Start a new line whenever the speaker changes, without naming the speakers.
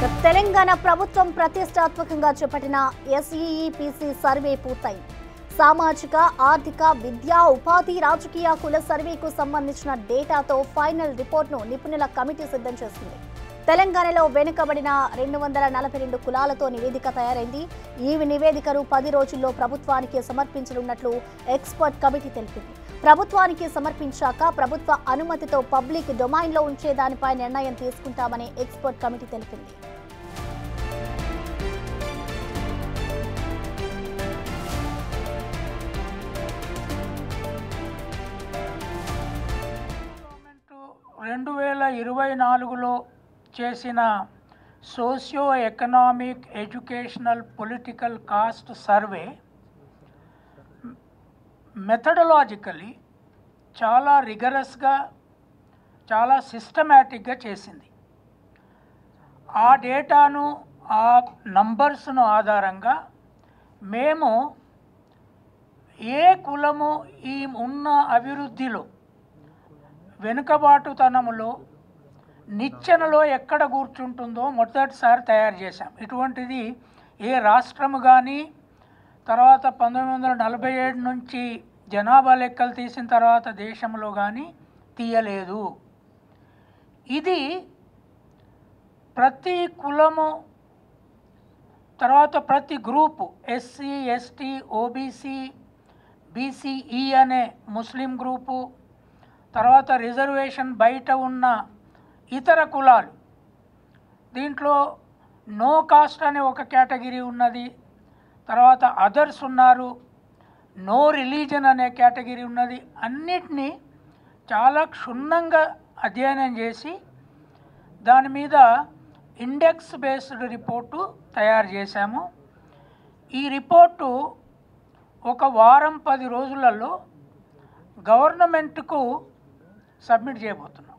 తెలంగాణ ప్రభుత్వం ప్రతిష్టాత్మకంగా చేపట్టిన ఎస్ఈఈపీసీ సర్వే పూర్తయింది. సామాజిక, ఆర్థిక, విద్యా, ఉపాధి, రాజకీయ కుల సర్వేకు సంబంధించిన డేటాతో ఫైనల్ రిపోర్ట్ను నిపుణుల కమిటీ సిద్ధం చేసింది. తెలంగాణలో వెనుకబడిన 242 కులాలతో నివేదిక తయారైంది. ఈ నివేదికను 10 రోజుల్లో ప్రభుత్వానికి సమర్పించనున్నట్లు ఎక్స్పర్ట్ కమిటీ తెలిపింది. ప్రభుత్వానికి సమర్పించాక ప్రభుత్వ అనుమతితో పబ్లిక్ డొమైన్లో ఉంచే దానిపై నిర్ణయం తీసుకుంటామని ఎక్స్పర్ట్ కమిటీ తెలిపింది.
గవర్నమెంట్ 2024లో చేసిన socio economic, educational, political caste survey methodologically చాలా రిగరస్గా, చాలా సిస్టమేటిక్గా చేసింది. ఆ డేటాను, ఆ నంబర్స్ను ఆధారంగా మేము ఏ కులము ఈ ఉన్న అభివృద్ధిలో, వెనుకబాటుతనములో, నిచ్చెనలో ఎక్కడ కూర్చుంటుందో మొదటిసారి తయారు చేశాం. ఇటువంటిది ఏ రాష్ట్రము కానీ తర్వాత 1947 నుంచి జనాభా లెక్కలు తీసిన తర్వాత దేశంలో కానీ తీయలేదు. ఇది ప్రతి కులము, తర్వాత ప్రతి group, SC, ST, OBC, BCE అనే ముస్లిం గ్రూపు, తర్వాత రిజర్వేషన్ బయట ఉన్న ఇతర కులాలు, దీంట్లో నో కాస్ట్ అనే ఒక కేటగిరీ ఉన్నది, తర్వాత అదర్స్ ఉన్నారు, నో రిలీజన్ అనే కేటగిరీ ఉన్నది. అన్నిటినీ చాలా క్షుణ్ణంగా అధ్యయనం చేసి దాని మీద ఇండెక్స్ బేస్డ్ రిపోర్టు తయారు చేశాము. ఈ రిపోర్టు ఒక వారం 10 రోజులలో గవర్నమెంట్కు సబ్మిట్ చేయబోతున్నాం.